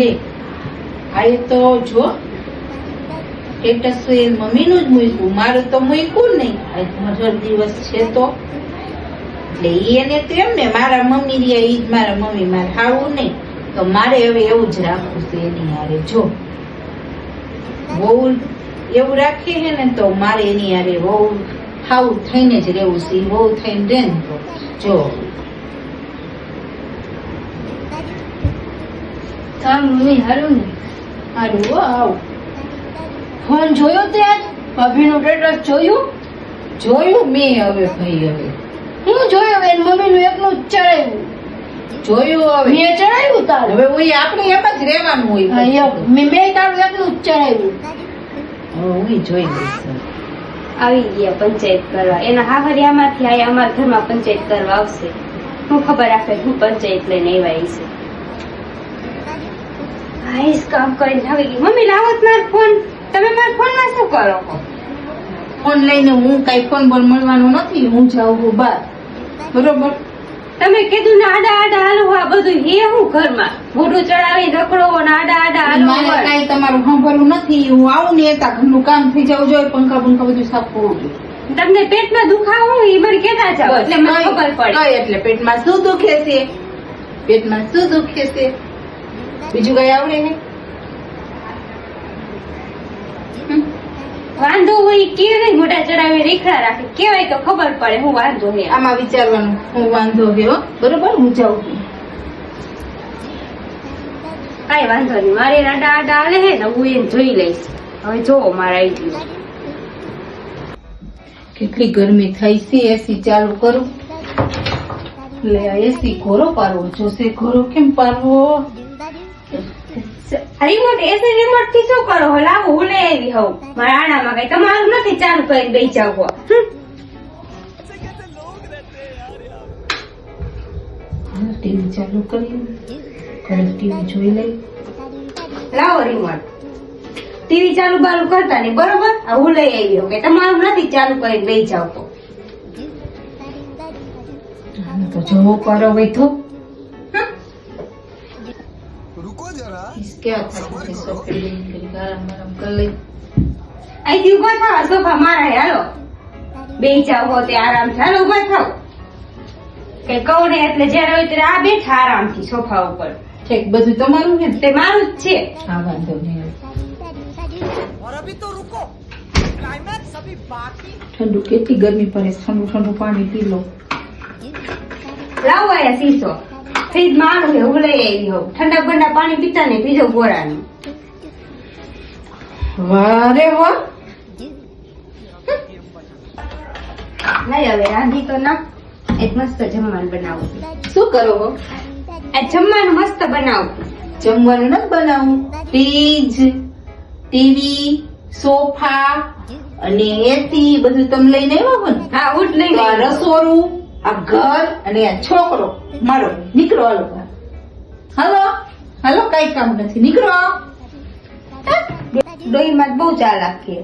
લે આ તો જો સ્ટેટસ મમ્મીનું જ મૂક્યું, મારું તો મૂક્યું નહીં. આજ મધર દિવસ છે તો એટલે એને તો એમ ને મારા મમ્મી રહ્યા ઈ જ મારા મમ્મી, મારે ખાવું નહીં તો મારે હવે એવું જ રાખવું છે એની હારે. જો બહુ એવું રાખે છે ને તો મારે એની હારે બહુ ખાવું થઈને જ રહેવું છે. બહુ થઈને રહે ને તો જો મમ્મી હારું ને સારું હો. આવ ફોન જોયો તે આજ ભાભીનું સ્ટેટસ જોયું? જોયું મેં હવે ભાઈ, હવે હું જોયું એન મમ્મીનું એકનું જ ચડાવ્યું. જોયું હવે મેં ચડાવ્યું તારું? હવે હું આપણે એમ જ રહેવાનું હોય. મેં તારું એકનું જ ચડાવ્યું. હું જોઈ લઈશ. આવી ગયા પંચાયત કરવા. એના હાહરિયામાંથી આયા અમારા ઘરમાં પંચાયત કરવા આવશે. હું ખબર રાખે હું પંચાયત લઈને આવ્યા છે. આઈસ કામ કરીને આવી ગઈ. મમ્મી લાવો મારો ફોન. તમે મારા ફોનમાં શું કરો? ફોન લઈને હું કઈ ફોન બોલ મળવાનું નથી. હું જાઉં છું બહાર. બરોબર? તમે કીધું ને આડા આડા હાલો. આ બધું હે હું ઘરમાં મોઢું ચડાવી રખડો ને આડા આડા હાલો. મારે કઈ તમારું સાંભળવું નથી. હું આવું ને એતા ઘરનું કામ થઈ જવું જોઈએ. પંખા બંખા બધું સાફ કરવું જોઈએ. તમને પેટમાં દુખાવો એ મને કેતા જાવ એટલે મને ખબર પડે. કઈ એટલે પેટમાં શું દુખે છે? પેટમાં શું દુખે છે? બીજું કઈ આવડે છે? વાંધો હોય કેવાય મોઢા ચડાવી રેખડા રાખે કેવાય તો ખબર પડે હું વાંધો હે. આમાં વિચારવાનું હું વાંધો છે હો. બરોબર? હું જાઉં છું. કઈ વાંધો નહીં. મારે આડા આડા હાલે હે ને હું એને જોઈ લઈશ. હવે જોવો મારા આવી ગયું. કેટલી ગરમી થાય છે. એસી ચાલુ કરું. લે આ એસી ઘોરો પારવો જોશે. ઘોરો કેમ પારવો? રિમોટ એસી રિમોટ થી શું કરો? લાવો હું લઈ આવી હોઉં. મારા આણામાં કઈ તમારું નથી ચાલુ કરીને બેસી જાવ. ટીવી ચાલુ કરી ટીવી જોઈ લઈ. લાવો રિમોટ. ટીવી ચાલુ બાલુ કરતા નહીં બરોબર? હું લઈ આવી હોઉં કે તમારું નથી ચાલુ કરીને બેસી જાવ. તો જોવો કરો ભાઈ તો क्या था आराम कर ले. અહીંથી ઉભા થાવ. સોફા મારા હાલો બેસી જાવ હો તે આરામથી. હાલો ઉભા થાવ. કઈ કહું ને એટલે જયારે હોય ત્યારે આ બેઠા આરામથી સોફા ઉપર. ઠીક બધું તમારું છે તે મારું જ છે. હા વાંધો નહીં. ઠંડુ કેટલી ગરમી પડે. ઠંડુ ઠંડુ પાણી પી લો. લાવો આયા શીશો. ફ્રીજ મારું છે હું લઈ આવી હોઉં. ઠંડા બંડા પાણી પીતા ને પીજો ગોળાનું. વારે વાહ. લઈ હવે રાંધી તો ના. એક મસ્ત જમવાનું બનાવું. શું કરો હો? આ જમવાનું મસ્ત બનાવું. જમવાનું નથી બનાવું. ફ્રીજ, ટીવી, સોફા અને એસી બધું તમે લઈને આવ્યા હો ને? હા હું જ લઈને તો આ આવી. રસોડું, આ ઘર અને આ છોકરો મારો. નીકળો હાલો બહાર. હાલો હાલો કઈ કામ નથી. નીકળો. ડોહીમાં બહુ ચાલાક છે.